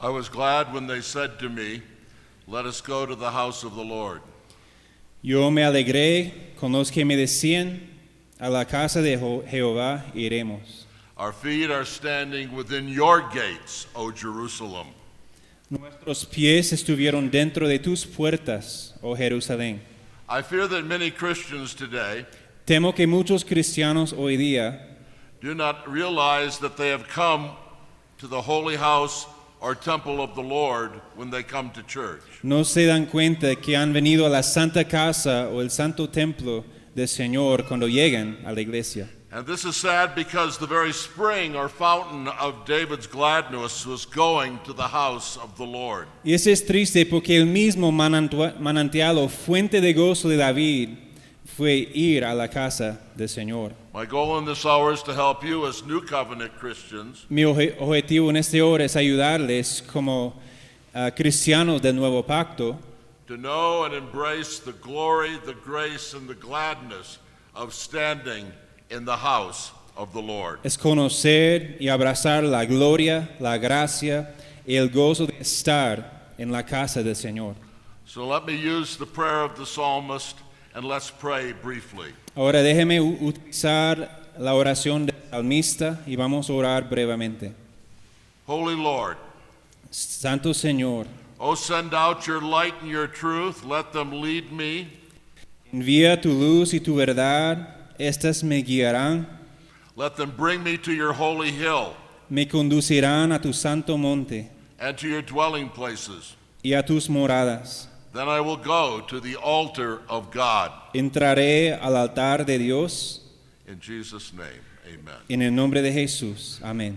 I was glad when they said to me, "Let us go to the house of the Lord." Yo me alegré con los que me decían, a la casa de Jehová iremos. Our feet are standing within your gates, O Jerusalem. Nuestros pies estuvieron dentro de tus puertas, oh Jerusalén. I fear that many Christians today Temo que muchos cristianos hoy día do not realize that they have come to the holy house or temple of the Lord when they come to church. no se dan cuenta que han venido a la santa casa o el santo templo del Señor cuando llegan a la iglesia. And this is sad because the very spring or fountain of David's gladness was going to the house of the Lord. Y eso es triste porque el mismo manantial o fuente de gozo de David fue ir a la casa del Señor. My goal in this hour is to help you as New Covenant Christians Mi objetivo en esta hora es ayudarles como cristianos del nuevo pacto to know and embrace the glory, the grace, and the gladness of standing in the house of the Lord. es conocer y abrazar la gloria, la gracia y el gozo de estar en la casa del Señor. So let me use the prayer of the psalmist and let's pray briefly. Ahora déjeme utilizar la oración del salmista y vamos a orar brevemente. Holy Lord, Santo Señor, oh, send out your light and your truth. Let them lead me. envía tu luz y tu verdad, estas me guiarán, Let them bring me to your holy hill me conducirán a tu santo monte and to your dwelling places. y a tus moradas. Then I will go to the altar of God. Entraré al altar de Dios In Jesus' name, amen. en el nombre de Jesús. Amén.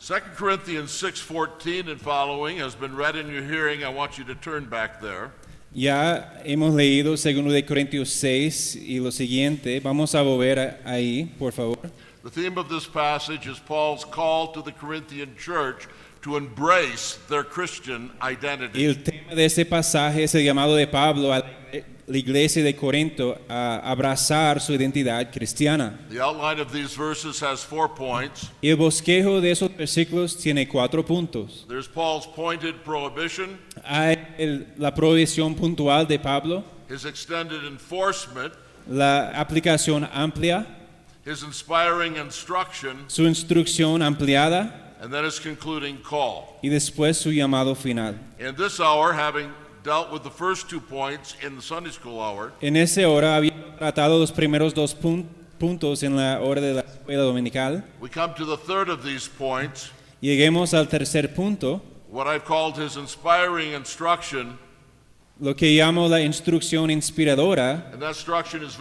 2 Corinthians 6:14 and following has been read in your hearing. I want you to turn back there. Ya hemos leído 2 de Corintios 6 y lo siguiente. Vamos a volver ahí, por favor. The theme of this passage is Paul's call to the Corinthian church to embrace their Christian Y identity. el tema de este pasaje es el llamado de Pablo a la iglesia de Corinto a abrazar su identidad cristiana. The outline of these verses has 4 points. Y el bosquejo de esos versículos tiene 4 puntos. There's Paul's pointed prohibition, Hay la prohibición puntual de Pablo, his extended enforcement, la aplicación amplia, his inspiring instruction, su instrucción ampliada and then his concluding call. y después su llamado final. In this hour, having dealt with the first 2 points in the Sunday school hour, En esa hora había tratado los primeros 2 puntos en la hora de la escuela dominical. we come to the third of these points, Lleguemos al tercer punto, what I've called his inspiring instruction, lo que llamo la instrucción inspiradora. and that instruction is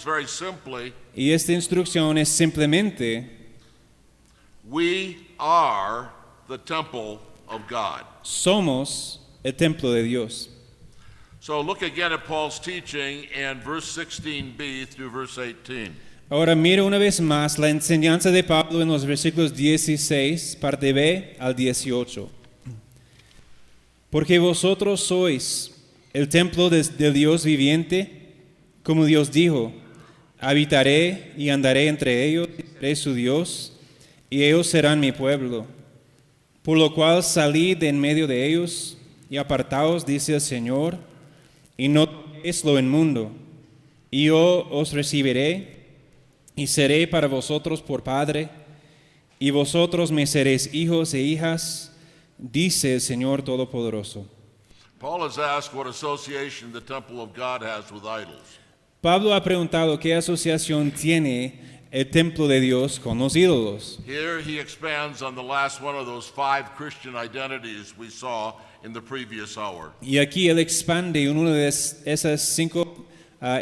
very simply, Y esta instrucción es simplemente, we are the temple of God. somos el templo de Dios. So look again at Paul's teaching in verse 16b through verse 18. Ahora mira una vez más la enseñanza de Pablo en los versículos 16, parte B al 18. Porque vosotros sois el templo del Dios viviente, como Dios dijo, habitaré y andaré entre ellos, y seré su Dios, y ellos serán mi pueblo. Por lo cual salid de en medio de ellos y apartaos, dice el Señor, y no toquéis lo inmundo, y yo os recibiré y seré para vosotros por Padre, y vosotros me seréis hijos e hijas, dice el Señor Todopoderoso. Paul has asked what association the temple of God has with idols. Pablo ha preguntado qué asociación tiene el templo de Dios con los ídolos. Here he expands on the last one of those 5 Christian identities we saw in the previous hour. Y aquí él expande en una de esas 5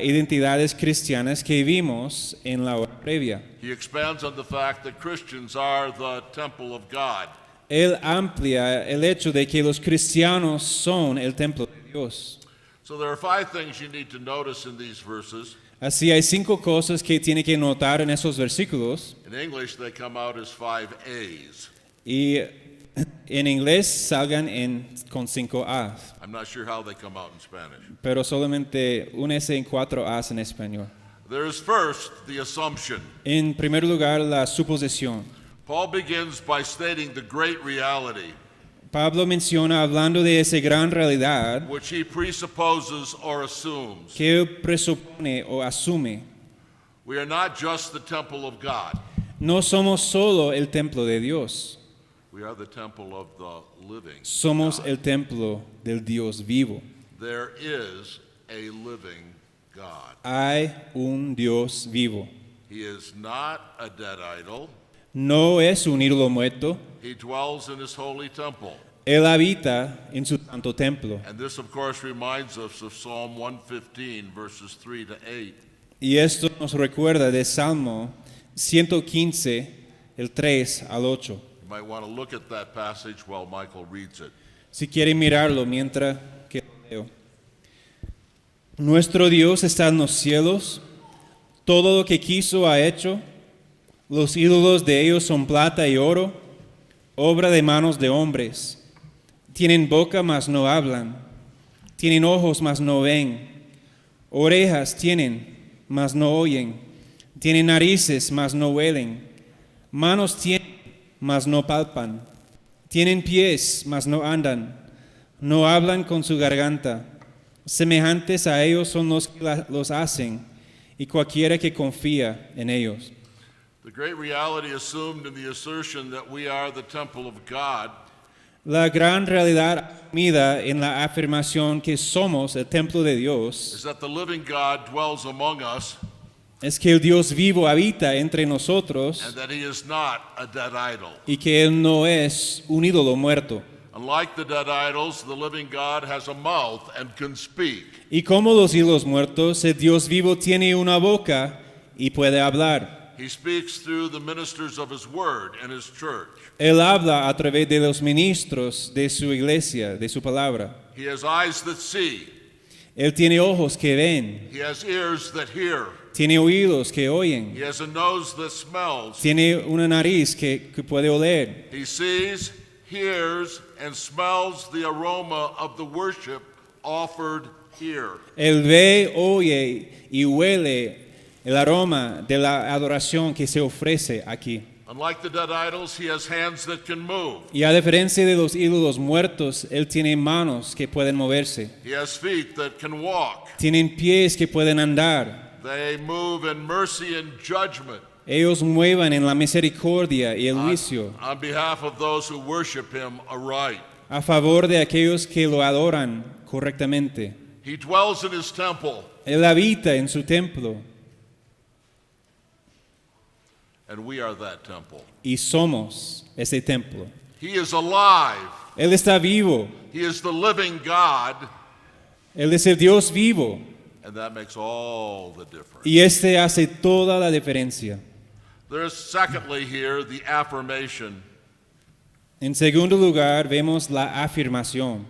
identidades cristianas que vimos en la hora previa. He expands on the fact that Christians are the temple of God. Él amplia el hecho de que los cristianos son el templo de Dios. So there are 5 things you need to notice in these verses. Así hay 5 cosas que tiene que notar en esos versículos. In English, they come out as 5 A's. Y en inglés salgan con 5 A's, I'm not sure how they come out in Spanish. pero solamente un S en 4 A's en español. There is first the assumption. En primer lugar, la suposición. Paul begins by stating the great reality. Pablo menciona hablando de esa gran realidad which he presupposes or assumes. que él presupone o asume. We are not just the temple of God. No somos solo el templo de Dios, We are the temple of the living somos God. el templo del Dios vivo. There is a living God. Hay un Dios vivo. He is not a dead idol. No es un ídolo muerto. He dwells in his holy temple. Él habita en su santo templo. And this, of course, reminds us of Psalm 115, verses 3 to 8. Y esto nos recuerda de Salmo 115, el 3 al 8. You might want to look at that passage while Michael reads it. Si quieren mirarlo mientras que lo leo. Nuestro Dios está en los cielos, todo lo que quiso ha hecho, los ídolos de ellos son plata y oro, obra de manos de hombres. Tienen boca mas no hablan, tienen ojos mas no ven, orejas tienen mas no oyen, tienen narices mas no huelen, manos tienen mas no palpan, tienen pies mas no andan, no hablan con su garganta. Semejantes a ellos son los que los hacen, y cualquiera que confía en ellos. The great reality assumed in the assertion that we are the temple of God La gran realidad asumida en la afirmación que somos el templo de Dios is that the living God dwells among us es que el Dios vivo habita entre nosotros and that he is not a dead idol. y que Él no es un ídolo muerto. Unlike the dead idols, the living God has a mouth and can speak. Y como los ídolos muertos, el Dios vivo tiene una boca y puede hablar. He speaks through the ministers of his word and his church. Él habla a través de los ministros de su iglesia, de su palabra. He has eyes that see. Él tiene ojos que ven, He has ears that hear. tiene oídos que oyen, He has a nose that smells. tiene una nariz que puede oler. He sees, hears, and smells the aroma of the worship offered here. Él ve, oye y huele el aroma de la adoración que se ofrece aquí. Unlike the dead idols, he has hands that can move. Y a diferencia de los ídolos muertos, Él tiene manos que pueden moverse. He has feet that can walk. Tienen pies que pueden andar. They move in mercy and judgment Ellos muevan en la misericordia y el juicio on behalf of those who worship him aright. a favor de aquellos que lo adoran correctamente. He dwells in his temple, Él habita en su templo and we are that temple. y somos ese templo. He is alive. Él está vivo. He is the living God, Él es el Dios vivo and that makes all the difference. y este hace toda la diferencia. There is, secondly, here the affirmation. En segundo lugar, vemos la afirmación.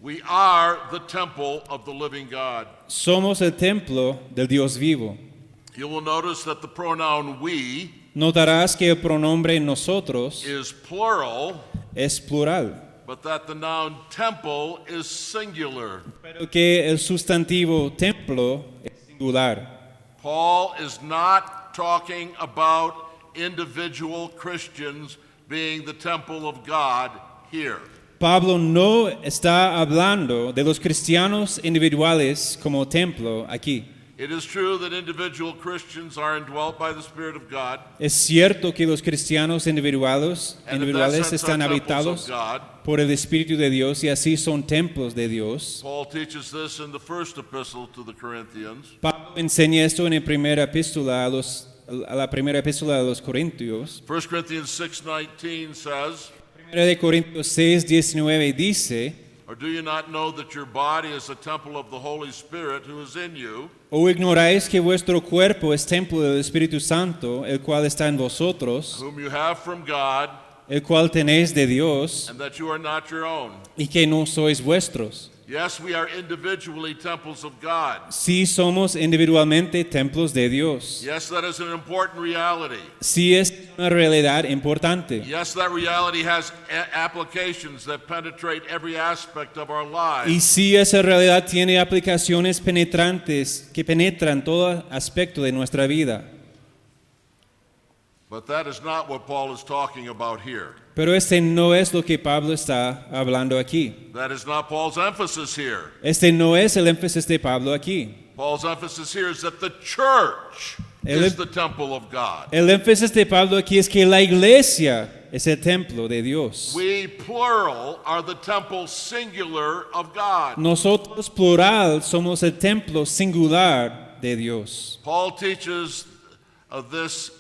We are the temple of the living God. Somos el templo del Dios vivo. You will notice that the pronoun we Notarás que el pronombre nosotros is plural, es plural, but that the noun temple is singular. pero que el sustantivo templo es singular. Paul is not talking about individual Christians being the temple of God here. Pablo no está hablando de los cristianos individuales como templo aquí. It is true that individual Christians are indwelt by the Spirit of God, Es cierto que los cristianos individuales and in that sense están are temples habitados of God. por el Espíritu de Dios y así son templos de Dios. Paul teaches this in the first epistle to the Corinthians. Pablo enseña esto en la primera epístola a la primera epístola de los Corintios. 1 Corinthians 6:19 says, Primera de Corintios 6:19 dice: or do you not know that your body is a temple of the Holy Spirit who is in you, ¿O ignoráis que vuestro cuerpo es templo del Espíritu Santo, el cual está en vosotros, whom you have from God, el cual tenéis de Dios, and that you are not your own? y que no sois vuestros? Yes, we are individually temples of God. Sí somos individualmente templos de Dios. Yes, that is an important reality. Sí es una realidad importante. Yes, that reality has applications that penetrate every aspect of our Y lives. sí esa realidad tiene aplicaciones penetrantes que penetran todo aspecto de nuestra vida. But that is not what Paul is talking about here. Pero este no es lo que Pablo está hablando aquí. That is not Paul's emphasis here. Este no es el énfasis de Pablo aquí. Paul's emphasis here is that the church is the temple of God. El énfasis de Pablo aquí es que la iglesia es el templo de Dios. We, plural, are the temple singular of God. Nosotros, plural, somos el templo singular de Dios. Paul teaches of this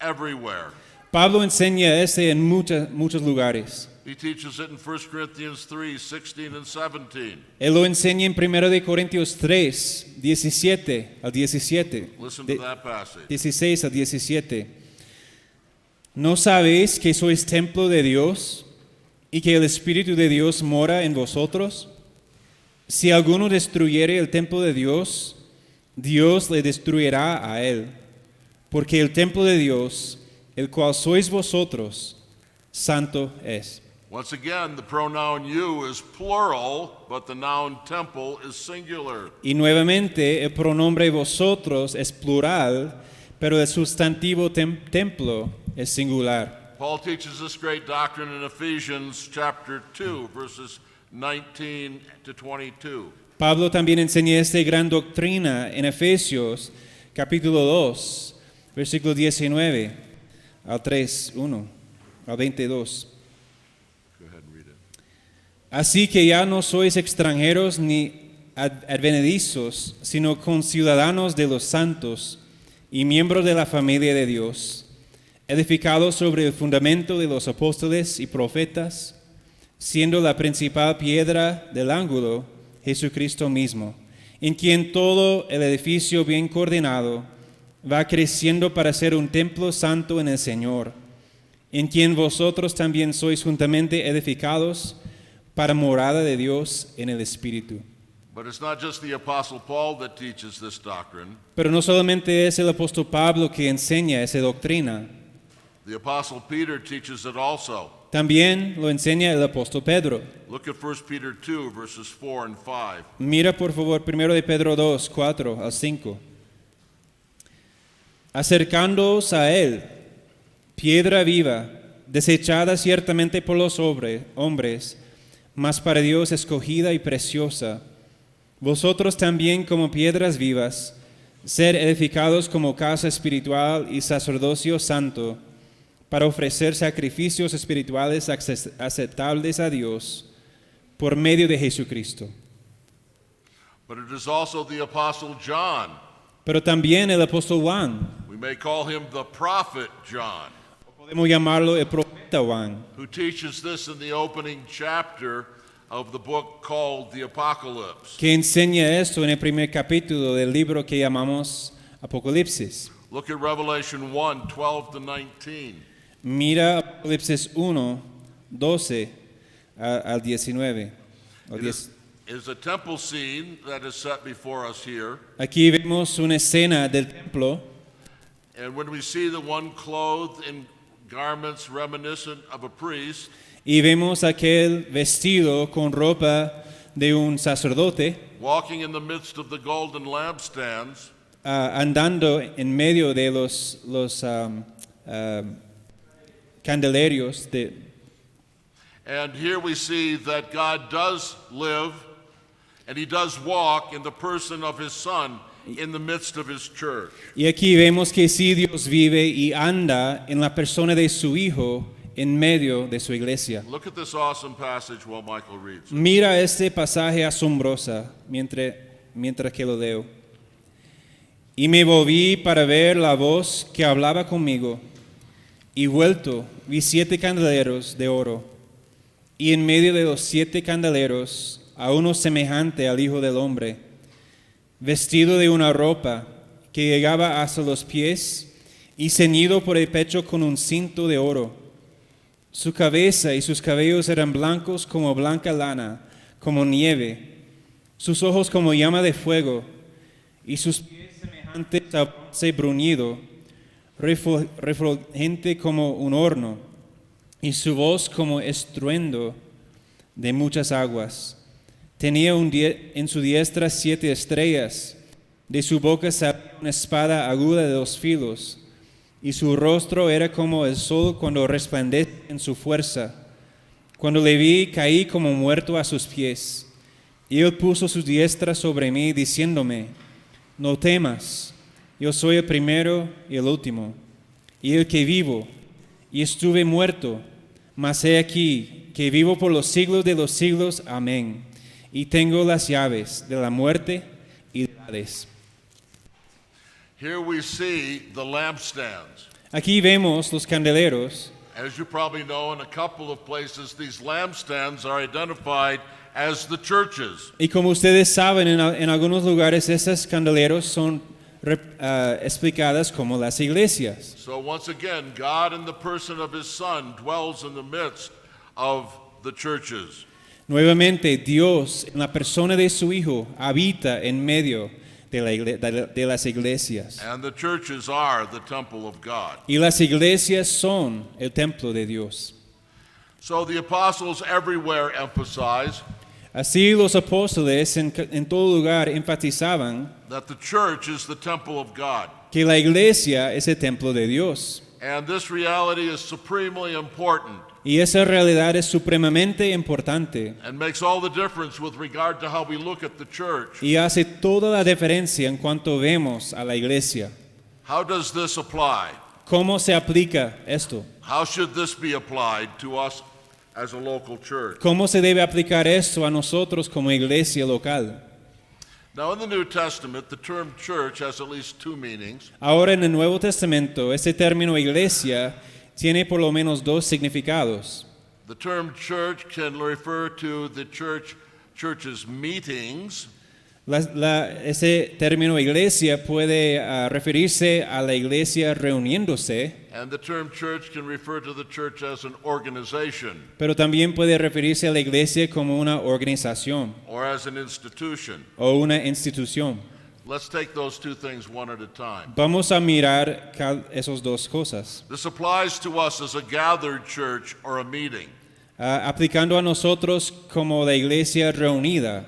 everywhere. Pablo enseña este en muchos lugares. He teaches it in 1 Corinthians 3, 16 and 17. Él lo enseña en 1 de Corintios 3, 17 al 17. Listen to that passage. 16 al 17. ¿No sabéis que sois templo de Dios y que el Espíritu de Dios mora en vosotros? Si alguno destruyere el templo de Dios, Dios le destruirá a él. Porque el templo de Dios, el cual sois vosotros, santo es. Once again, the pronoun you is plural, but the noun temple is singular. Y nuevamente el pronombre vosotros es plural, pero el sustantivo templo es singular. Paul teaches this great doctrine in Ephesians chapter 2, verses 19 to 22. Pablo también enseña esta gran doctrina en Efesios capítulo 2, versículo 19 al 3, 1, al 22. Go ahead and read it. Así que ya no sois extranjeros ni advenedizos, sino conciudadanos de los santos y miembros de la familia de Dios, edificados sobre el fundamento de los apóstoles y profetas, siendo la principal piedra del ángulo Jesucristo mismo, en quien todo el edificio bien coordinado va creciendo para ser un templo santo en el Señor, en quien vosotros también sois juntamente edificados para morada de Dios en el Espíritu. But it's not just the Apostle Paul that teaches this doctrine. Pero no solamente es el apóstol Pablo que enseña esa doctrina, The Apostle Peter teaches it also. también lo enseña el apóstol Pedro. Look at 1 Peter 2, verses 4 and 5. Mira por favor 1 de Pedro 2, 4 al 5. Acercándoos a él, piedra viva, desechada ciertamente por los hombres, mas para Dios escogida y preciosa. Vosotros también como piedras vivas, ser edificados como casa espiritual y sacerdocio santo, para ofrecer sacrificios espirituales aceptables a Dios por medio de Jesucristo. But it is also the Apostle John. Pero también el apóstol Juan, We may call him the prophet John, podemos llamarlo el profeta Juan, who teaches this in the opening chapter of the book called the Apocalypse. que enseña esto en el primer capítulo del libro que llamamos Apocalipsis. Look at Revelation 1, 12 to 19. Mira Apocalipsis 1, 12 al 19. It is a temple scene that is set before us here. Aquí vemos una escena del templo And when we see the one clothed in garments reminiscent of a priest, y vemos aquel vestido con ropa de un sacerdote walking in the midst of the golden lampstands, andando en medio de los candelarios and here we see that God does live and he does walk in the person of his Son in the midst of his church. y aquí vemos que sí Dios vive y anda en la persona de su Hijo en medio de su iglesia. Look at this awesome passage while Michael reads. Mira este pasaje asombroso mientras que lo leo. Y me volví para ver la voz que hablaba conmigo, y vuelto vi 7 candeleros de oro, y en medio de los 7 candeleros a uno semejante al Hijo del Hombre, vestido de una ropa que llegaba hasta los pies y ceñido por el pecho con un cinto de oro. Su cabeza y sus cabellos eran blancos como blanca lana, como nieve, sus ojos como llama de fuego, y sus pies semejantes a bronce bruñido, refulgente como un horno, y su voz como estruendo de muchas aguas. Tenía en su diestra 7 estrellas, de su boca salía una espada aguda de 2 filos, y su rostro era como el sol cuando resplandece en su fuerza. Cuando le vi, caí como muerto a sus pies. Y él puso su diestra sobre mí, diciéndome, no temas, yo soy el primero y el último, y el que vivo, y estuve muerto, mas he aquí, que vivo por los siglos de los siglos, amén, y tengo las llaves de la muerte y del Hades. Here we see the lampstands. Aquí vemos los candeleros. As you probably know, in a couple of places, these lampstands are identified as the churches. Y como ustedes saben, en algunos lugares esos candeleros son explicadas como las iglesias. So once again, God in the person of his Son dwells in the midst of the churches. Nuevamente, Dios, en la persona de su Hijo, habita en medio de las iglesias. And the churches are the temple of God. Y las iglesias son el templo de Dios. So the apostles everywhere emphasize Así los apóstoles en todo lugar enfatizaban that the church is the temple of God. que la iglesia es el templo de Dios. And this reality is supremely important Y esa realidad es supremamente importante and makes all the difference with regard to how we look at the church. y hace toda la diferencia en cuanto vemos a la iglesia. How does this apply? ¿Cómo se aplica esto? How should this be applied to us as a local church? ¿Cómo se debe aplicar esto a nosotros como iglesia local? Now, in the New Testament, the term church has at least two meanings. Ahora en el Nuevo Testamento, este término iglesia tiene por lo menos dos significados. The term church can refer to the church's meetings, Ese término iglesia puede referirse a la iglesia reuniéndose, and the term church can refer to the church as an organization pero también puede referirse a la iglesia como una organización or as an institution. o una institución. Let's take those two things one at a time. Vamos a mirar esas dos cosas. This applies to us as a gathered church or a meeting. Aplicando a nosotros como la iglesia reunida.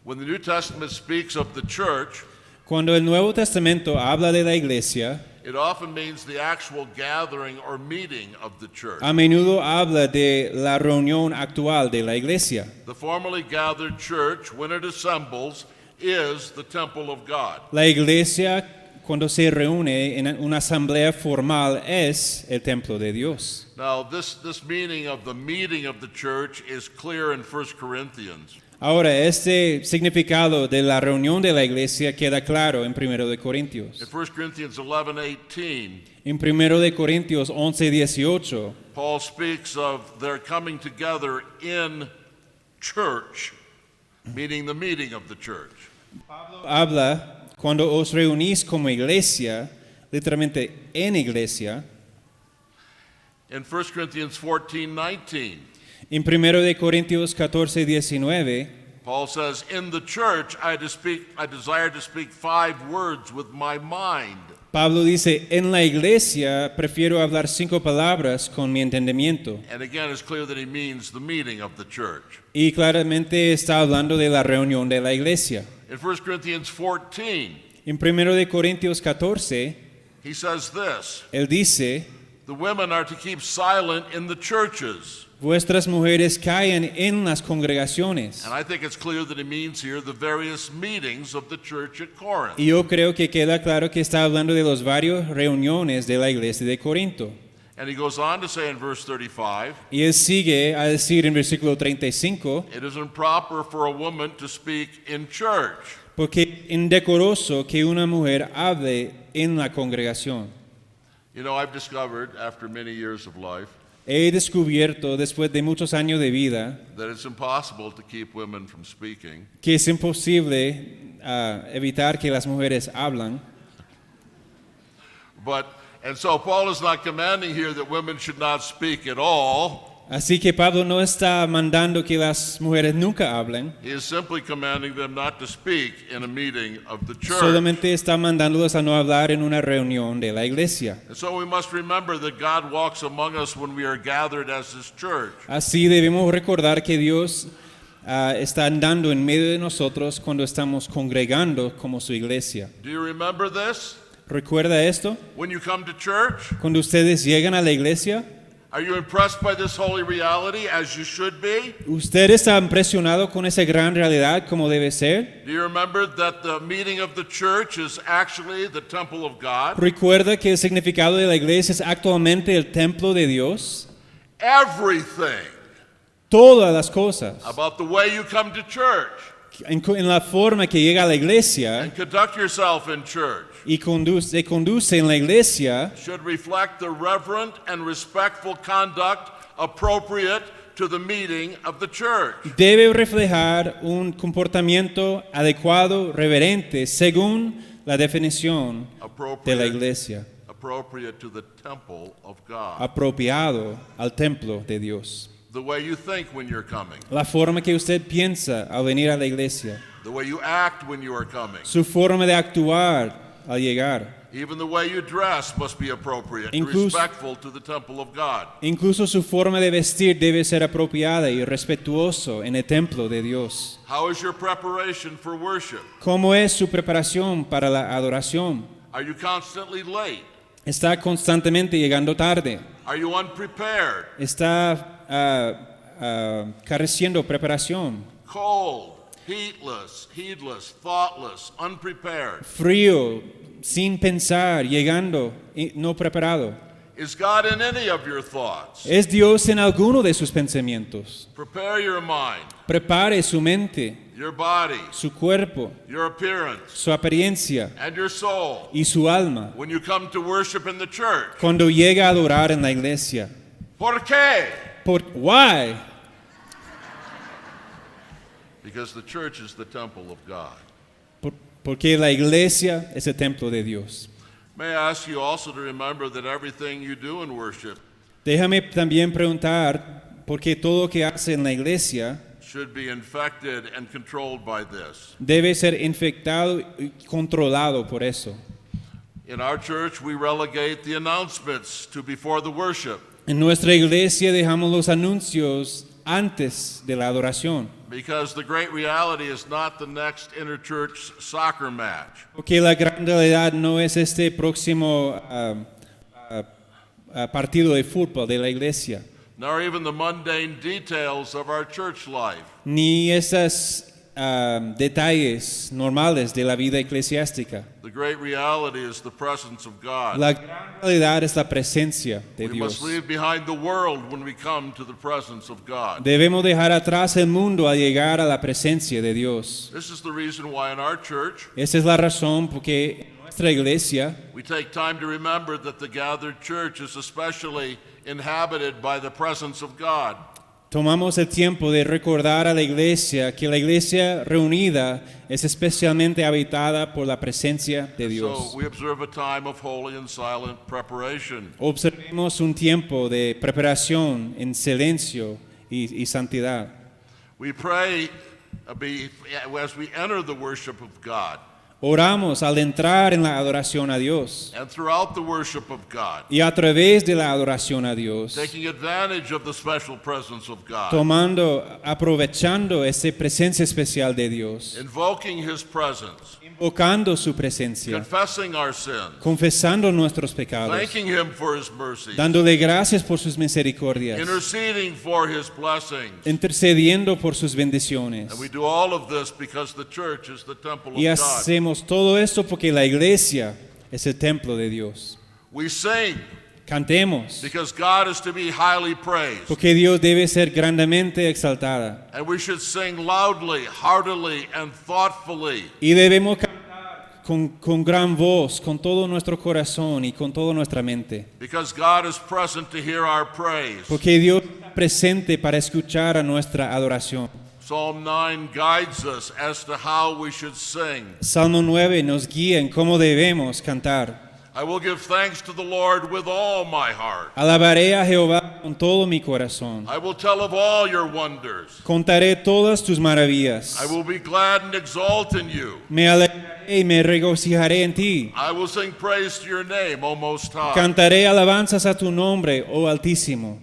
When the New Testament speaks of the church, Cuando el Nuevo Testamento habla de la iglesia, it often means the actual gathering or meeting of the church. a menudo habla de la reunión actual de la iglesia. The formally gathered church, when it assembles, is the temple of God. La iglesia, cuando se reúne en una asamblea formal, es el templo de Dios. Now, this meaning of the meeting of the church is clear in 1 Corinthians. Ahora, este significado de la reunión de la iglesia queda claro en 1 de Corintios. In 1 Corinthians 11:18, En 1 de Corintios 11:18, Paul speaks of their coming together in church, meaning the meeting of the church. habla cuando os reunís como iglesia, literalmente en iglesia. In 1 Corinthians 14:19, En 1 de Corintios 14:19, Paul says, "In the church I desire to speak 5 words with my mind." Pablo dice, en la iglesia prefiero hablar 5 palabras con mi entendimiento. And again, it's clear that he means the meeting of the church. Y claramente está hablando de la reunión de la iglesia. In 1 Corinthians 14, En 1 de Corintios 14, he says this, él dice, "The women are to keep silent in the churches." vuestras mujeres callan en las congregaciones. And I think it's clear that he means here the various meetings of the church at Corinth. Y yo creo que queda claro que está hablando de las varias reuniones de la iglesia de Corinto. And he goes on to say in verse 35, Y él sigue a decir en versículo 35, "It is improper for a woman to speak in church." porque es indecoroso que una mujer hable en la congregación. You know, I've discovered after many years of life He descubierto después de muchos años de vida that it's impossible to keep women from speaking. que es imposible evitar que las mujeres hablan. And so Paul is not commanding here that women should not speak at all. Así que Pablo no está mandando que las mujeres nunca hablen, He is simply commanding them not to speak in a meeting of the church. solamente está mandándolos a no hablar en una reunión de la iglesia. And so we must remember that God walks among us when we are gathered as His church. Así debemos recordar que Dios está andando en medio de nosotros cuando estamos congregando como su iglesia. Do you remember this? ¿Recuerda esto? When you come to church, Cuando ustedes llegan a la iglesia, are you impressed by this holy reality as you should be? ¿usted está impresionado con esa gran realidad como debe ser? Do you remember that the meeting of the church is actually the temple of God? ¿Recuerda que el significado de la iglesia es actualmente el templo de Dios? Everything Todas las cosas, about the way you come to church en la forma que llega a la iglesia and conduct yourself in church y se conduce en la iglesia, should reflect the reverent and respectful conduct appropriate to the meeting of the church. debe reflejar un comportamiento adecuado, reverente, según la definición de la iglesia, Appropriate to the temple of God. apropiado al templo de Dios. The way you think when you're coming, La forma que usted piensa al venir a la iglesia, the way you act when you are coming, su forma de actuar al llegar, even the way you dress must be appropriate and Incluso- respectful to the temple of God. incluso su forma de vestir debe ser apropiada y respetuoso en el templo de Dios. How is your preparation for worship? ¿Cómo es su preparación para la adoración? Are you constantly late? ¿Está constantemente llegando tarde? Are you unprepared? ¿Está careciendo preparación? Cold, heedless, thoughtless, unprepared? Frío, sin pensar, llegando no preparado. Is God in any of your thoughts? ¿Es Dios en alguno de sus pensamientos? Prepare your mind, Prepare su mente, your body, su cuerpo, your appearance, su apariencia and your soul y su alma when you come to worship in the church. cuando llega a adorar en la iglesia. ¿Por qué? Why? Because the church is the temple of God. Porque la iglesia es el templo de Dios. May I ask you also to remember that everything you do in worship Déjame también preguntar, porque todo lo que hace en la iglesia should be infected and controlled by this. debe ser infectado y controlado por eso. In our church, we relegate the announcements to before the worship En nuestra iglesia dejamos los anuncios antes de la adoración, because the great reality is not the next interchurch soccer match. porque la gran realidad no es este próximo partido de fútbol de la iglesia, Nor even the mundane details of our church life. ni esos detalles normales de la vida eclesiástica. The great reality is the presence of God. La gran realidad es la presencia de We must Dios. leave behind the world when we come to the presence of God. Debemos dejar atrás el mundo al llegar a la presencia de Dios. This is the reason why in our church Esa es la razón porque en nuestra iglesia we take time to remember that the gathered church is especially inhabited by the presence of God. tomamos el tiempo de recordar a la iglesia que la iglesia reunida es especialmente habitada por la presencia de Dios. So we observe a time of holy and silent preparation. Observemos un tiempo de preparación en silencio y santidad. We pray as we enter the worship of God Oramos al entrar en la adoración a Dios and throughout the worship of God, y a través de la adoración a Dios, taking advantage of the special presence of God, aprovechando esa presencia especial de Dios, invoking His presence, invocando su presencia, confessing our sins, confesando nuestros pecados, thanking Him for His mercy, dándole gracias por sus misericordias, interceding for His blessings. intercediendo por sus bendiciones. And we do all of this because the church is the temple Y of God. hacemos todo esto porque la iglesia es el templo de Dios. We sing Cantemos, because God is to be highly praised. porque Dios debe ser grandemente exaltada. And we should sing loudly, heartily, and thoughtfully. Y debemos cantar con gran voz, con todo nuestro corazón y con toda nuestra mente. Because God is present to hear our praise. Porque Dios está presente para escuchar a nuestra adoración. Psalm 9 guides us as to how we should sing. Salmo 9 nos guía en cómo debemos cantar. I will give thanks to the Lord with all my heart. Alabaré a Jehová con todo mi corazón. I will tell of all your wonders. Contaré todas tus maravillas. I will be glad and exult in you. Me alegraré y me regocijaré en ti. I will sing praise to your name, O Most High. Cantaré alabanzas a tu nombre, oh Altísimo.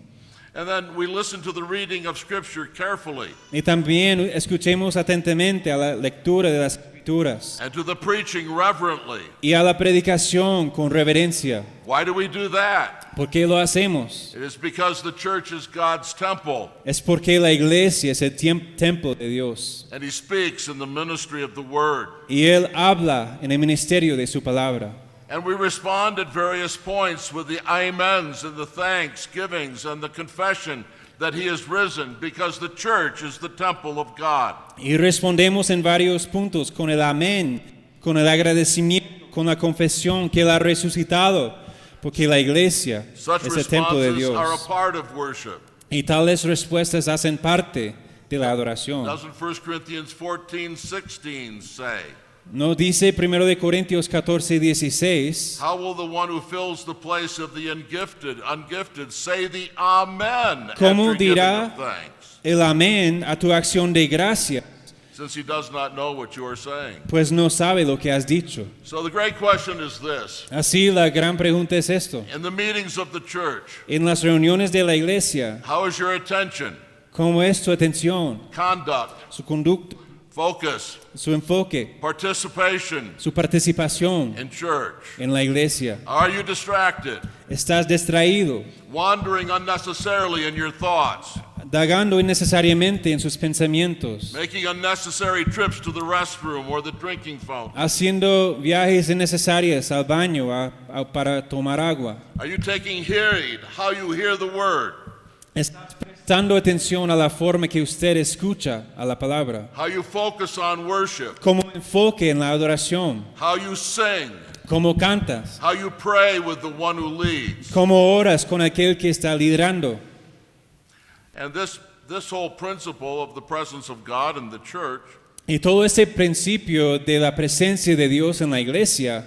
And then we listen to the reading of Scripture carefully. Y también escuchemos atentamente a la lectura de las Escrituras escrituras and to the preaching reverently. y a la predicación con reverencia. Why do we do that? ¿Por qué lo hacemos? It is because the church is God's temple, Es porque la iglesia es el templo de Dios and He speaks in the ministry of the Word. y Él habla en el ministerio de su palabra. And we respond at various points with the amens and the thanksgivings and the confession that He is risen, because the church is the temple of God. Y respondemos en varios puntos con el amén, con el agradecimiento, con la confesión que Él ha resucitado, porque la iglesia Such es el templo de responses are a Dios. part of worship. Y tales respuestas hacen parte de la adoración. Doesn't 1 Corinthians 14:16 say, ¿No dice 1 de Corintios 14:16? how will the one who fills the place of the ungifted say the amen ¿Cómo after giving dirá of thanks, el amén a tu acción de gracia? since he does not know what you are saying? Pues no sabe lo que has dicho. So the great question is this: Así la gran pregunta es esto. in the meetings of the church, En las reuniones de la iglesia, how is your attention, ¿cómo es tu atención, conduct, su conducta, focus, su enfoque, participation su participación in church? en la iglesia? Are you distracted, ¿Estás distraído, wandering unnecessarily in your thoughts, dagando innecesariamente en sus pensamientos, making unnecessary trips to the restroom or the drinking fountain? haciendo viajes innecesarios al baño para tomar agua? Are you taking heed how you hear the word, ¿Estás prestando atención a la forma que usted escucha a la palabra? how you focus on worship, ¿Cómo enfoque en la adoración? how you sing, ¿Cómo cantas? how you pray with the one who leads? ¿Cómo oras con aquel que está liderando? And this whole principle of the presence of God in the church Y todo ese principio de la presencia de Dios en la iglesia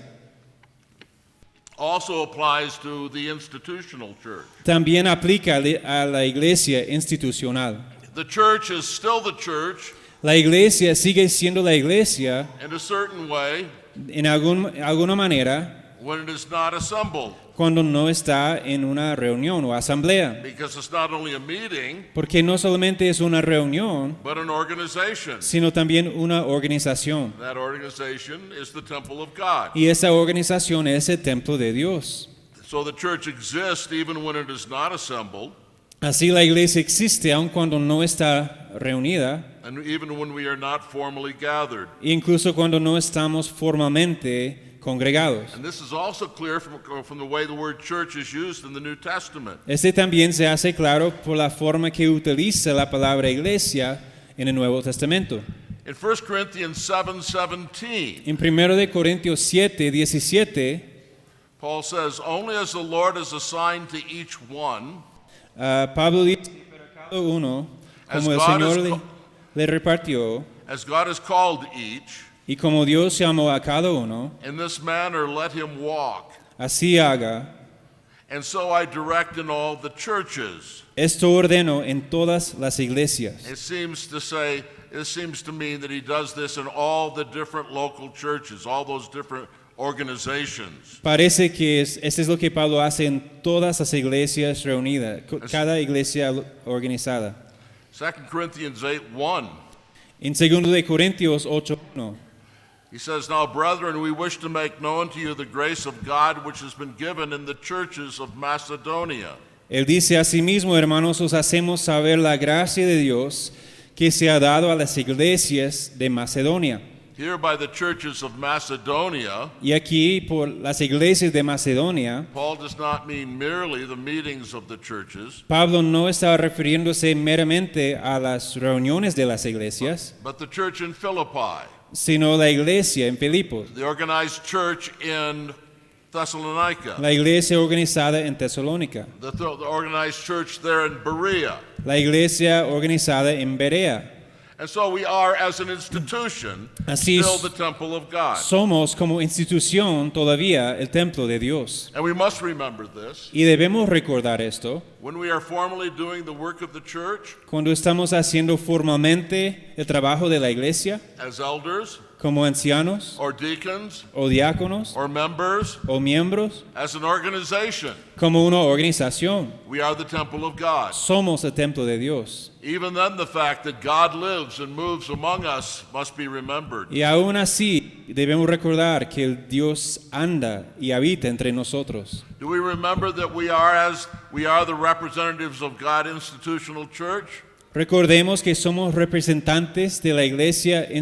also applies to the institutional church. también aplica a la iglesia institucional. The church is still the church La iglesia sigue siendo la iglesia in a certain way en alguna manera when it is not assembled, cuando no está en una reunión o asamblea. because it's not only a meeting, Porque no solamente es una reunión, but an organization. sino también una organización. That organization is the temple of God. Y esa organización es el templo de Dios. So the church exists even when it is not assembled, Así la iglesia existe aun cuando no está reunida, and even when we are not formally gathered. incluso cuando no estamos formalmente congregados. And this is also clear from the way the word church is used in the New Testament. Este también se hace claro por la forma que utiliza la palabra iglesia en el Nuevo Testamento. In 1 Corinthians 7:17, En 1 de Corintios 7:17, Paul says, only as the Lord has assigned to each one, Pablo dice, pero a cada uno, como el As God Señor has le repartió, as God has called each, y como Dios llamó a cada uno, in this manner let him walk. así haga. And so I direct in all the churches. Esto ordeno en todas las iglesias. It seems to mean that he does this in all the different local churches, all those different organizations. Parece que esto es lo que Pablo hace en todas las iglesias reunidas, cada iglesia organizada. 2 Corinthians 8:1. En 2 de Corintios 8:1, He says, now, brethren, we wish to make known to you the grace of God which has been given in the churches of Macedonia. él dice asimismo, hermanos, os hacemos saber la gracia de Dios que se ha dado a las iglesias de Macedonia. Here by the churches of Macedonia, Y aquí por las iglesias de Macedonia, Paul does not mean merely the meetings of the churches, Pablo no está refiriéndose meramente a las reuniones de las iglesias, but the church in Philippi, sino la iglesia en Filipos, the organized church in Thessalonica, la iglesia organizada en Tesalónica, the organized church there in Berea. la iglesia organizada en Berea. And so we are, as an institution, Así still the temple of God. Somos como institución todavía el templo de Dios. And we must remember this. Y debemos recordar esto When we are formally doing the work of the church, cuando estamos haciendo formalmente el trabajo de la iglesia, as elders, como ancianos or deacons o diáconos or members o miembros, as an organization. como una organización. We are the temple of God. Somos el templo de Dios. Even then, the fact that God lives and moves among us must be remembered. Y aún así debemos recordar que el Dios anda y habita entre nosotros. Do we remember that we are the representatives of God Institutional Church? Recordemos que somos representantes de la iglesia And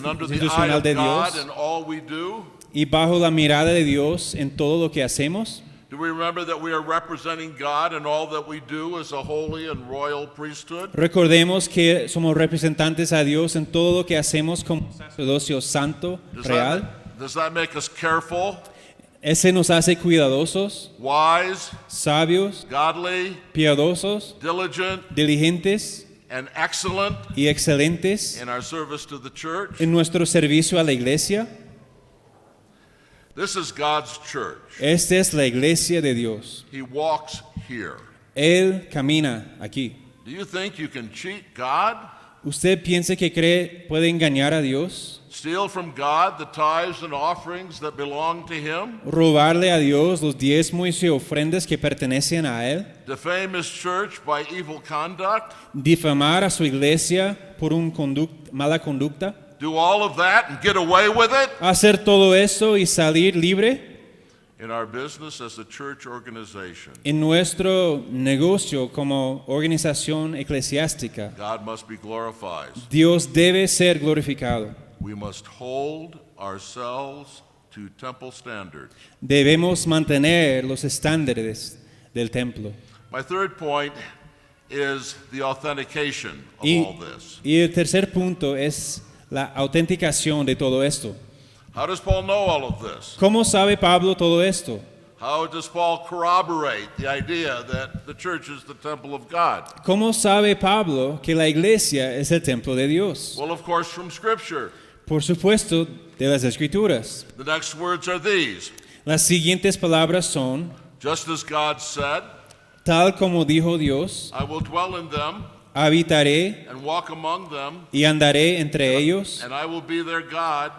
under the eye institucional of de God Dios in all we do? y bajo la mirada de Dios en todo lo que hacemos. Do we remember that we are representing God in all that we do as a holy and royal priesthood? Recordemos que somos representantes a Dios en todo lo que hacemos como sacerdocio santo, real. Does that make us careful, Ese nos hace cuidadosos, wise, sabios, godly, piadosos, diligent, diligentes and excellent y excelentes in our service to the church? en nuestro servicio a la iglesia? This is God's church. Esta es la iglesia de Dios. He walks here. Él camina aquí. Do you think you can cheat God? ¿Usted piensa que puede engañar a Dios? Steal from God the tithes and offerings that belong to Him? ¿Robarle a Dios los diezmos y ofrendas que pertenecen a Él? Defame His church by evil conduct? ¿Difamar a su iglesia por mala conducta? Do all of that and get away with it? ¿Hacer todo eso y salir libre? In our business as a church organization, En nuestro negocio como organización eclesiástica, God must be glorified. Dios debe ser glorificado. We must hold ourselves to temple standard. Debemos mantener los estándares del templo. My third point is the authentication of Y, all this. y el tercer punto es la autenticación de todo esto. How does Paul know all of this? ¿Cómo sabe Pablo todo esto? How does Paul corroborate the idea that the church is the temple of God? ¿Cómo sabe Pablo que la iglesia es el templo de Dios? Well, of course, from Scripture. Por supuesto, de las Escrituras. The next words are these. Las siguientes palabras son, Just as God said, tal como dijo Dios, I will dwell in them habitaré and walk among them, y andaré entre ellos, and I will be their God,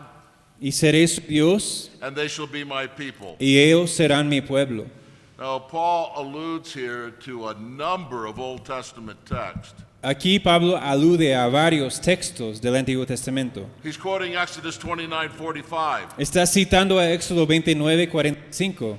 y seré su Dios, and they shall be my people. y ellos serán mi pueblo. Now, Paul alludes here to a number of Old Testament texts. Aquí Pablo alude a varios textos del Antiguo Testamento. He's quoting Exodus 29:45. Está citando a Éxodo 29:45.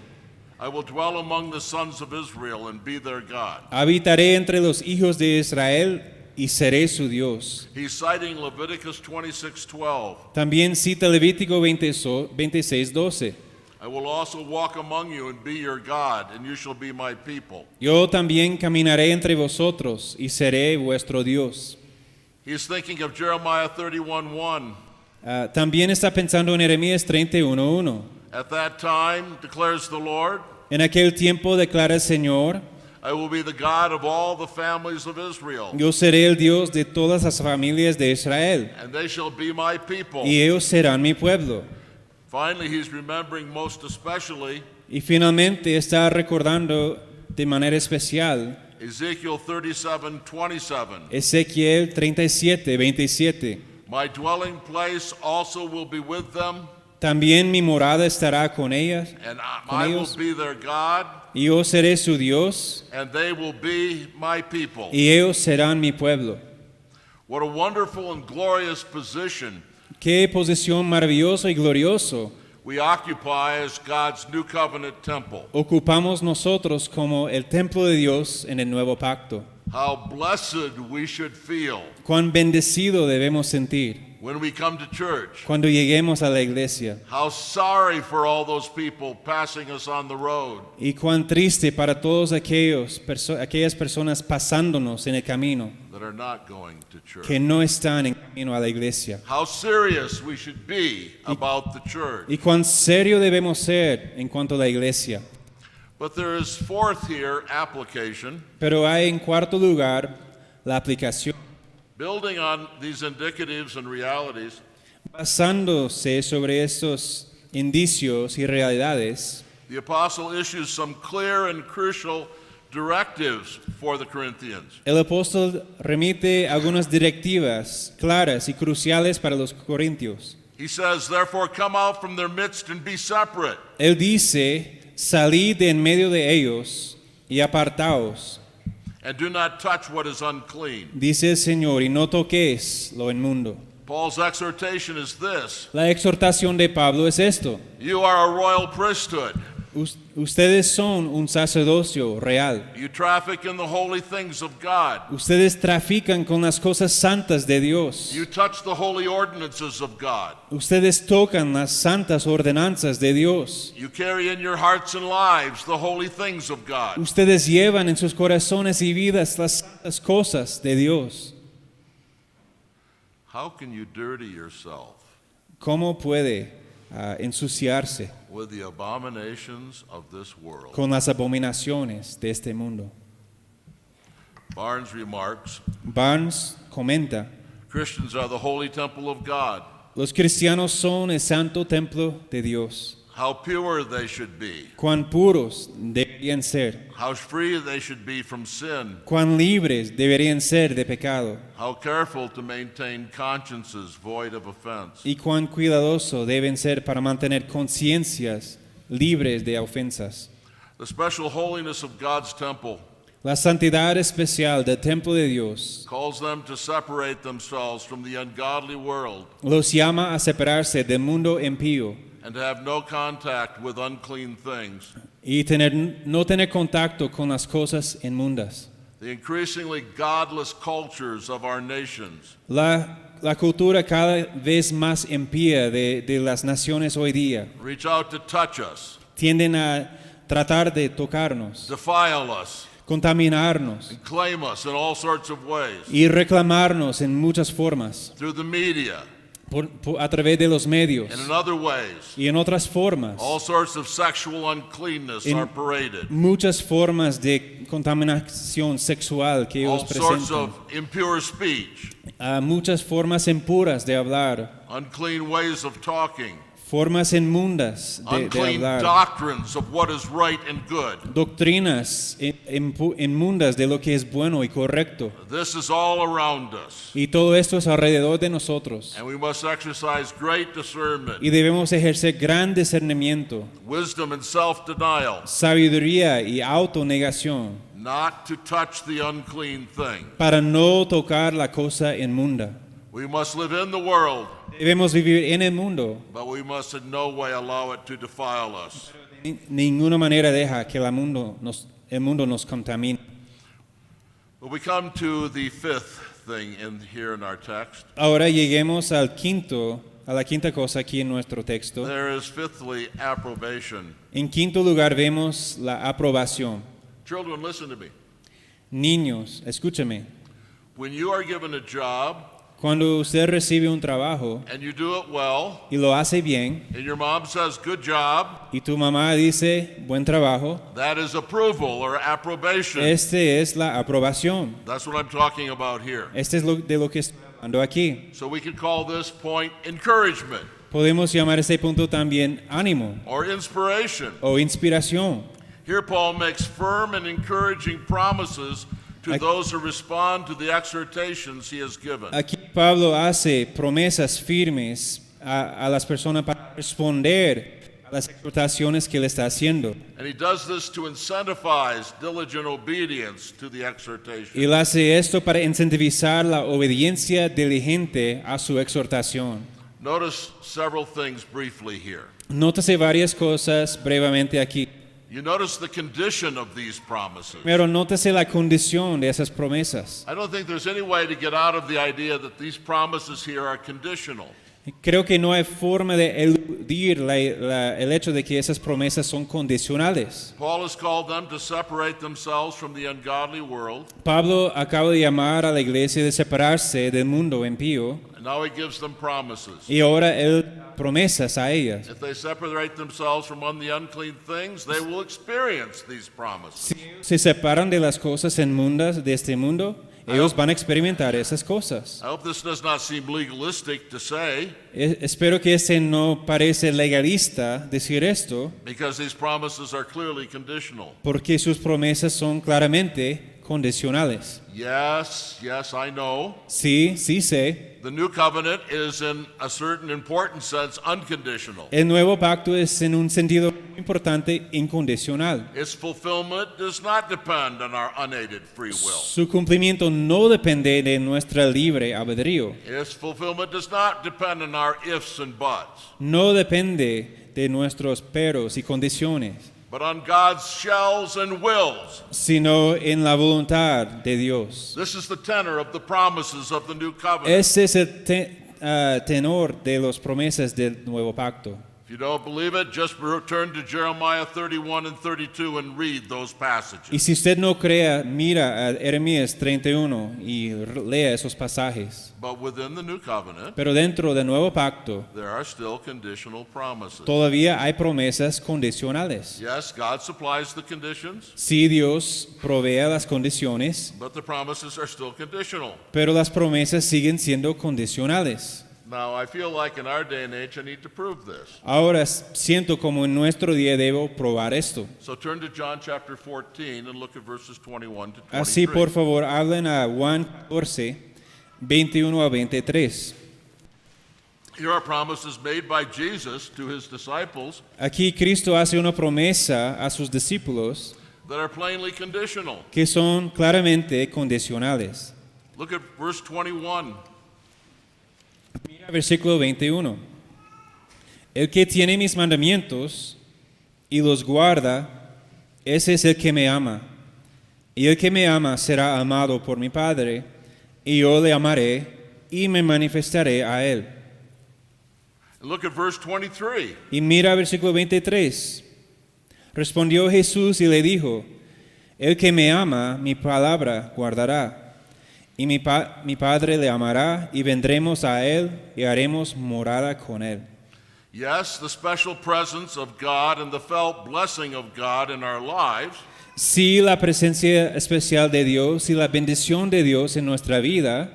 I will dwell among the sons of Israel and be their God. Habitaré entre los hijos de Israel y seré su Dios. He's citing Leviticus 26:12. También cita Levítico 26:12. I will also walk among you and be your God, and you shall be my people. Yo también caminaré entre vosotros y seré vuestro Dios. He's thinking of Jeremiah 31:1. También está pensando en Jeremías 31:1. At that time, declares the Lord, En aquel tiempo declara el Señor, I will be the God of all the families of Israel, yo seré el Dios de todas las familias de Israel, and they shall be my people. y ellos serán mi pueblo. Finally, he's remembering most especially Y finalmente está recordando de manera especial Ezekiel 37:27. Ezequiel 37:27. My dwelling place also will be with them, También mi morada estará con ellas, and con I will ellos, be their God, y yo seré su Dios, and they will be my people. y ellos serán mi pueblo. What a wonderful and glorious position Qué posición maravillosa y glorioso we occupy as God's new covenant temple. ocupamos nosotros como el templo de Dios en el nuevo pacto. How blessed we should feel Cuán bendecido debemos sentir when we come to church. cuando lleguemos a la iglesia, How sorry for all those people passing us on the road. y cuán triste para todos aquellas personas pasándonos en el camino That are not going to church. que no están en camino a la iglesia. How serious we should be about the church. Y cuán serio debemos ser en cuanto a la iglesia. But there is fourth here application. Pero hay en cuarto lugar la aplicación. Building on these indicatives and realities, Basándose sobre estos indicios y realidades, the apostle issues some clear and crucial directives for the Corinthians. el apóstol remite algunas directivas claras y cruciales para los corintios. He says, therefore come out from their midst and be separate. Él dice, salid de en medio de ellos y apartaos, And do not touch what is unclean. dice el Señor, y no toquéis lo inmundo. Paul's exhortation is this: La exhortación de Pablo es esto. you are a royal priesthood. Ustedes son un sacerdocio real. You traffic in the holy things of God. Ustedes trafican con las cosas santas de Dios. You touch the holy ordinances of God. Ustedes tocan las santas ordenanzas de Dios. You carry in your hearts and lives the holy things of God. Ustedes llevan en sus corazones y vidas las santas cosas de Dios. How can you dirty yourself ¿Cómo puede ensuciarse with the abominations of this world? con las abominaciones de este mundo? Barnes remarks, Barnes comenta, Christians are the holy temple of God. los cristianos son el santo templo de Dios. How pure they should be. Cuán puros deberían ser. How free they should be from sin. Cuán libres deberían ser de pecado. How careful to maintain consciences void of offense. Y cuán cuidadoso deben ser para mantener conciencias libres de ofensas. The special holiness of God's temple La santidad especial del templo de Dios calls them to separate themselves from the ungodly world los llama a separarse del mundo impío and to have no contact with unclean things. y no tener contacto con las cosas inmundas. The increasingly godless cultures of our nations La cultura cada vez más impía de las naciones hoy día reach out to touch us, tienden a tratar de tocarnos, defile us, contaminarnos and claim us in all sorts of ways. y reclamarnos en muchas formas, Through the media a través de los medios and in other ways, y en otras formas. all sorts of sexual uncleanness In are paraded. muchas formas de contaminación sexual que ellos All sorts presentan, of impure speech, muchas formas impuras de hablar, unclean ways of talking, formas inmundas de unclean hablar, doctrines of what is right and good. doctrinas inmundas de lo que es bueno y correcto. This is all around us, Y todo esto es alrededor de nosotros. and we must exercise great discernment, Y debemos ejercer gran discernimiento, wisdom, and self-denial, sabiduría y autonegación not to touch the unclean thing. para no tocar la cosa inmunda. We must live in the world, Debemos vivir en el mundo. but we must in no way allow it to defile us. Ninguna manera deja que el mundo nos contamine. But we come to the fifth thing here in our text. Ahora lleguemos a la quinta cosa aquí en nuestro texto. There is fifthly approbation. En quinto lugar vemos la aprobación. Children, listen to me. Niños, escúchame. When you are given a job Cuando usted recibe un trabajo and you do it well, y lo hace bien and your mom says, good job, y tu mamá dice buen trabajo, that is approval or approbation. este es la aprobación. That's what I'm talking about here. Este es de lo que estoy hablando aquí. So we could call this point encouragement Podemos llamar este punto también ánimo or inspiration. o inspiración. Here Paul makes firm and encouraging promises to those who respond to the exhortations he has given. Aquí Pablo hace promesas firmes a las personas para responder a las exhortaciones que le está haciendo. And he does this to incentivize diligent obedience to the exhortation. Y él hace esto para incentivizar la obediencia diligente a su exhortación. Notice several things briefly here. Nótese varias cosas brevemente aquí. You notice the condition of these promises. Pero nótese la condición de esas promesas. I don't think there's any way to get out of the idea that these promises here are conditional. Creo que no hay forma de eludir el hecho de que esas promesas son condicionales. Paul has called them to separate themselves from the ungodly world, Pablo acaba de llamar a la iglesia de separarse del mundo impío and now he gives them promises. y ahora él promesas a ellas. If they separate themselves from the unclean things, they will experience these promises. Si se separan de las cosas inmundas de este mundo, ellos van a experimentar esas cosas. I hope this does not seem legalistic to say, Espero que ese no parece legalista decir esto, because these promises are clearly conditional. porque sus promesas son claramente condicionales. Yes, I know. Sí sé, The new covenant is, in a certain important sense, unconditional. el nuevo pacto es en un sentido muy importante incondicional. Its fulfillment does not depend on our unaided free will. Su cumplimiento no depende de nuestra libre albedrío. Its fulfillment does not depend on our ifs and buts, No depende de nuestros peros y condiciones, but on God's shells and wills. sino en la voluntad de Dios. This is the tenor of the promises of the new covenant. Ese es el tenor de las promesas del nuevo pacto. If you don't believe it, just turn to Jeremiah 31 and 32 and read those Y passages. si usted no crea, mira a Jeremías 31 y lea esos pasajes. But within the new covenant, Pero dentro del nuevo pacto there are still conditional promises. todavía hay promesas condicionales. Yes, God supplies the conditions, Sí, Dios provee las condiciones, but the promises are still conditional. pero las promesas siguen siendo condicionales. Now, I feel like in our day and age, I need to prove this. Ahora siento como en nuestro día debo probar esto. So turn to John chapter 14 and look at verses 21 to 23. Así, por favor, hablen a Juan 14, 21 a 23. Here are promises made by Jesus to his disciples Aquí Cristo hace una promesa a sus discípulos that are plainly conditional. que son claramente condicionales. Look at verse 21. Mira versículo 21. El que tiene mis mandamientos y los guarda, ese es el que me ama. Y el que me ama será amado por mi Padre, y yo le amaré y me manifestaré a él. And look at verse 23. Y mira versículo 23. Respondió Jesús y le dijo, el que me ama, mi palabra guardará. Y mi Padre le amará, y vendremos a él y haremos morada con él. Yes, the special presence of God and the felt blessing of God in our lives Sí, la presencia especial de Dios y la bendición de Dios en nuestra vida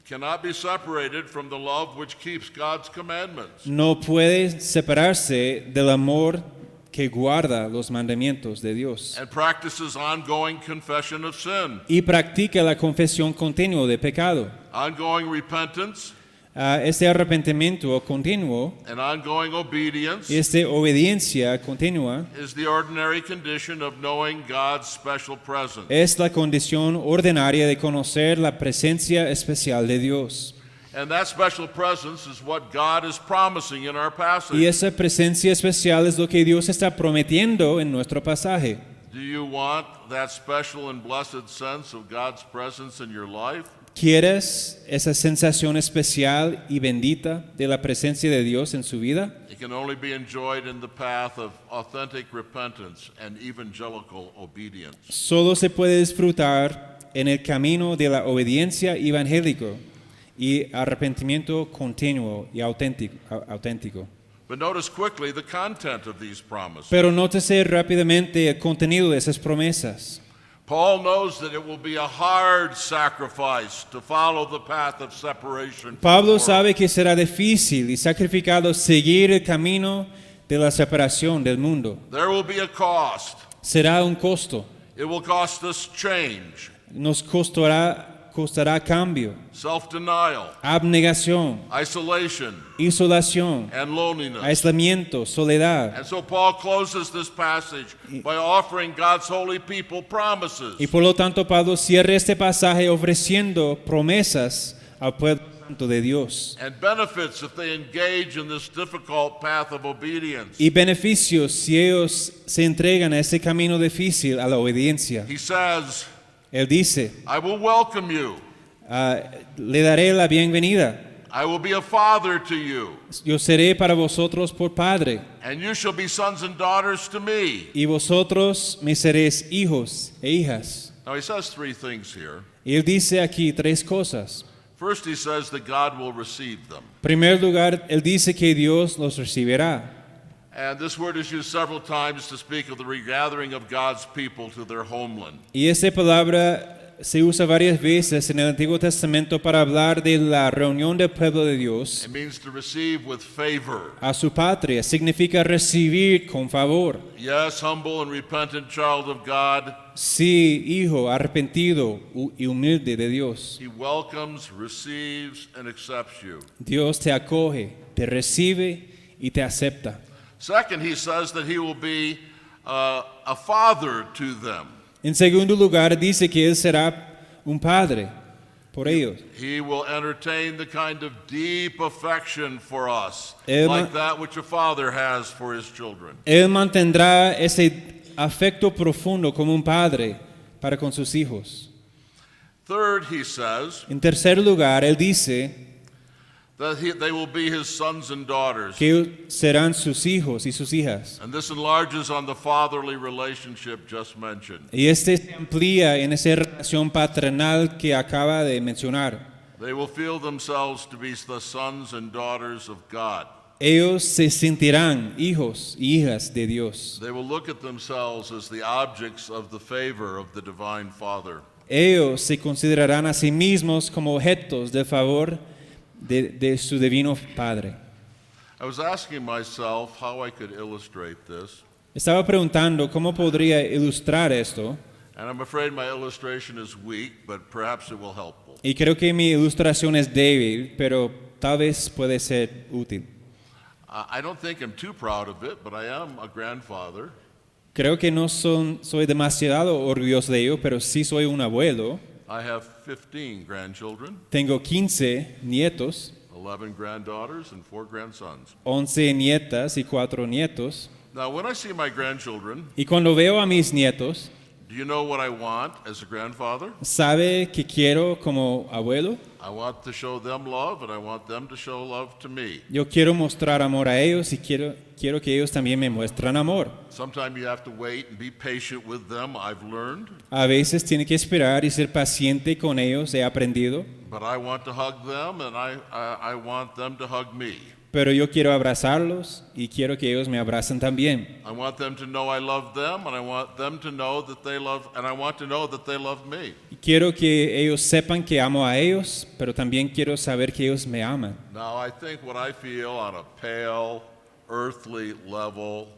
cannot be separated from the love which keeps God's commandments. no puede separarse del amor que guarda los mandamientos de Dios And practices ongoing confession of sin, y practica la confesión continua de pecado. ongoing repentance, Este arrepentimiento continuo and ongoing obedience y esta obediencia continua is the ordinary condition of knowing God's special presence. es la condición ordinaria de conocer la presencia especial de Dios. And that special presence is what God is promising in our Y passage. esa presencia especial es lo que Dios está prometiendo en nuestro pasaje. Do you want that special and blessed sense of God's presence in your life? ¿Quieres esa sensación especial y bendita de la presencia de Dios en su vida? It can only be enjoyed in the path of authentic repentance and evangelical obedience. Solo se puede disfrutar en el camino de la obediencia evangélica y arrepentimiento continuo y auténtico. But notice quickly the content of these promises. Pero nótese rápidamente el contenido de esas promesas. Paul knows that it will be a hard sacrifice to follow the path of separation. from Pablo the world. sabe que será difícil y sacrificado seguir el camino de la separación del mundo. There will be a cost. Será un costo. It will cost us change, Nos costará cambio, self-denial, abnegación, isolation, isolación, and loneliness. aislamiento, soledad. And so Paul closes this passage by offering God's holy people promises. Y por lo tanto Pablo cierra este pasaje ofreciendo promesas al pueblo santo de Dios And benefits if they engage in this difficult path of obedience. y beneficios si ellos se entregan a ese camino difícil a la obediencia. He says, Él dice, I will welcome you. le daré la bienvenida. I will be a father to you, Yo seré para vosotros por padre and you shall be sons and daughters to me. y vosotros me seréis hijos e hijas. Now he says three things here. Y él dice aquí tres cosas. First, he says that God will receive them. En primer lugar, él dice que Dios los recibirá. And this word is used several times to speak of the regathering of God's people to their homeland. Y esta palabra se usa varias veces en el Antiguo Testamento para hablar de la reunión del pueblo de Dios It means to receive with favor. a su patria. Significa recibir con favor. Yes, humble and repentant child of God. Sí, hijo arrepentido y humilde de Dios. He welcomes, receives, and accepts you. Dios te acoge, te recibe y te acepta. Second, he says that he will be a father to them. En segundo lugar, dice que Él será un padre por ellos. He will entertain the kind of deep affection for us, Emma- like that which a father has for his children. Él mantendrá ese afecto profundo como un padre para con sus hijos. Third, he says En tercer lugar, Él dice that they will be his sons and daughters. que serán sus hijos y sus hijas. And this enlarges on the fatherly relationship just mentioned. Y este se amplía en esa relación paternal que acaba de mencionar. They will feel themselves to be the sons and daughters of God. Ellos se sentirán hijos y hijas de Dios. They will look at themselves as the objects of the favor of the divine Father. Ellos se considerarán a sí mismos como objetos del favor de su divino Padre. I was asking myself how I could illustrate this, Estaba preguntando cómo podría ilustrar esto, and I'm afraid my illustration is weak, but perhaps it will help. y creo que mi ilustración es débil, pero tal vez puede ser útil. I don't think I'm too proud of it, but I am a grandfather. Creo que no soy demasiado orgulloso de ello, pero sí soy un abuelo. I have 15 grandchildren, Tengo 15 nietos, 11 granddaughters, and 4 grandsons. 11 nietas y 4 nietos. Now, when I see my grandchildren, Y cuando veo a mis nietos, do you know what I want as a grandfather? ¿sabe qué quiero como abuelo? I want to show them love, and I want them to show love to me. Yo quiero mostrar amor a ellos y quiero que ellos también me muestren amor. Sometimes you have to wait and be patient with them, I've learned. A veces tiene que esperar y ser paciente con ellos, he aprendido. But I want to hug them, and I want them to hug me. Pero yo quiero abrazarlos y quiero que ellos me abracen también. I want them to know I love them, and I want them to know that they love, and I want to know that they love me. Y quiero que ellos sepan que amo a ellos, pero también quiero saber que ellos me aman. Now, I think what I feel on a pale, earthly level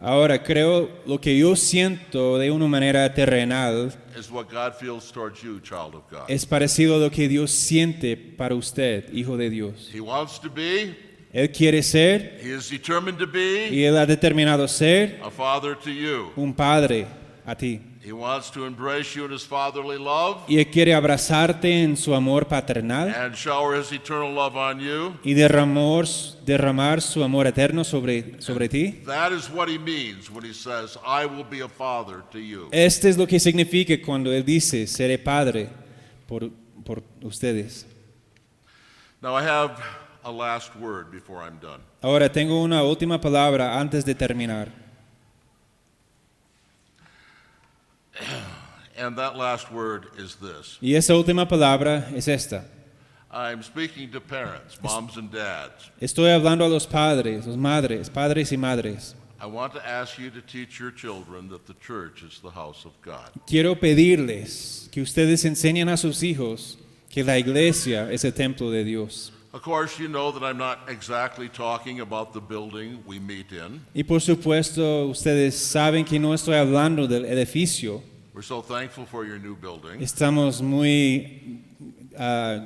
Ahora, creo lo que yo siento de una manera terrenal is what God feels towards you, child of God. es parecido a lo que Dios siente para usted, hijo de Dios. He wants to be, Él quiere ser he is determined to be y Él ha determinado ser a father to you. un padre a ti. He wants to embrace you in his fatherly love Y Él quiere abrazarte en su amor paternal and shower his eternal love on you. y derramar su amor eterno sobre ti. That is what he means when he says, I will be a father to you. Este es lo que significa cuando Él dice, seré padre por ustedes. Now, I have a last word before I'm done. Ahora tengo una última palabra antes de terminar. And that last word is this. Y esa última palabra es esta. I'm speaking to parents, moms and dads. Estoy hablando a los padres, los madres, padres y madres. I want to ask you to teach your children that the church is the house of God. Quiero pedirles que ustedes enseñen a sus hijos que la iglesia es el templo de Dios. Of course, you know that I'm not exactly talking about the building we meet in. Y por supuesto, ustedes saben que no estoy hablando del edificio. We're so thankful for your new building, Estamos muy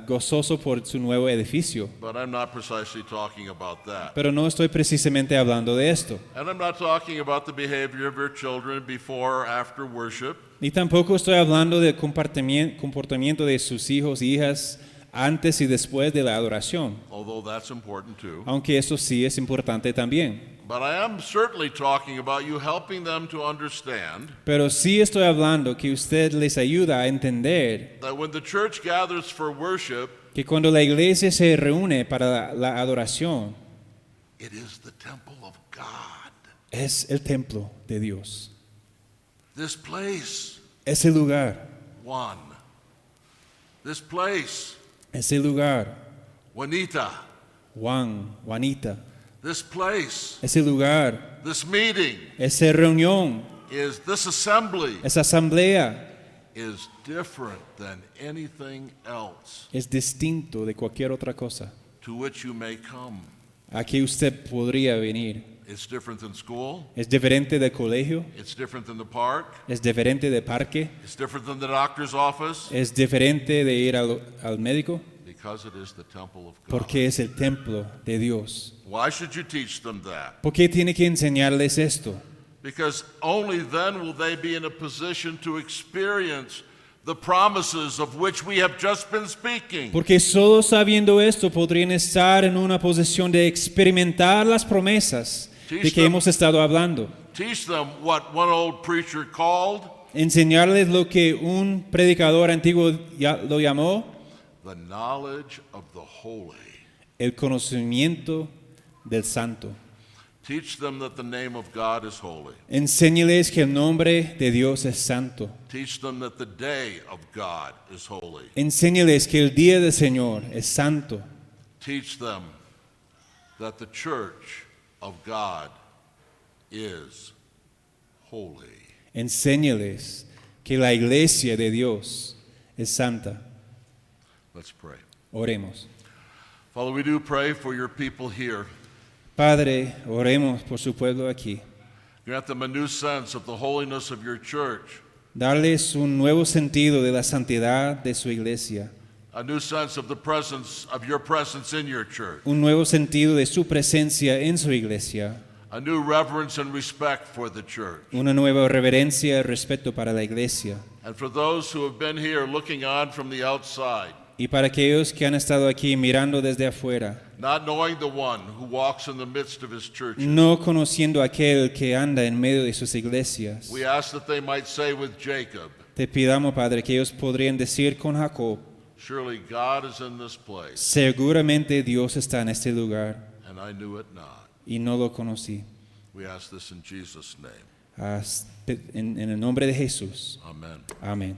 gozosos por su nuevo edificio. but I'm not precisely talking about that. Pero no estoy precisamente hablando de esto. And I'm not talking about the behavior of your children before or after worship. Ni tampoco estoy hablando del comportamiento de sus hijos y hijas antes y después de la adoración. Although that's important too. Aunque eso sí es importante también. But I am certainly talking about you helping them to understand Pero sí estoy hablando que usted les ayuda a entender that when the church gathers for worship, que cuando la iglesia se reúne para la adoración, it is the temple of God. es el templo de Dios. This place, Ese lugar, one. This place, ese lugar, Juanita. Juanita, This place, ese lugar, this meeting esa reunión, is this assembly esa asamblea, is different than anything else es distinto de cualquier otra cosa to which you may come. a que usted podría venir. It's different than school. Es diferente del colegio, It's different than the park. es diferente del parque, It's different than the doctor's office es diferente de ir al médico, because it is the temple of God. porque es el templo de Dios. Why should you teach them that? ¿Por qué tiene que enseñarles esto? Because only then will they be in a position to experience the promises of which we have just been speaking. Porque solo sabiendo esto podrían estar en una posición de experimentar las promesas de que hemos estado hablando. Teach them what one old preacher called Enseñarles lo que un predicador antiguo lo llamó the knowledge of the holy. el conocimiento del santo. Teach them that the name of God is holy. Enséñeles que el nombre de Dios es santo. Teach them that the day of God is holy. Enséñeles que el día del Señor es santo. Teach them that the church of God is holy. Enséñeles que la iglesia de Dios es santa. Let's pray. Oremos. Father, we do pray for your people here. Padre, oremos por su pueblo aquí. Grant them a new sense of the holiness of your church, Darles un nuevo sentido de la santidad de su iglesia. a new sense of the presence of your presence in your church, Un nuevo sentido de su presencia en su iglesia. a new reverence and respect for the church. Una nueva reverencia y respeto para la iglesia. And for those who have been here looking on from the outside, Y para aquellos que han estado aquí mirando desde afuera, not knowing the one who walks in the midst of his church, no conociendo a aquel que anda en medio de sus iglesias, we ask that they might say with Jacob, te pidamos, Padre, que ellos podrían decir con Jacob, surely God is in this place, seguramente Dios está en este lugar and I knew it not. y no lo conocí. We ask this in Jesus' name. En el nombre de Jesús. Amen. Amén.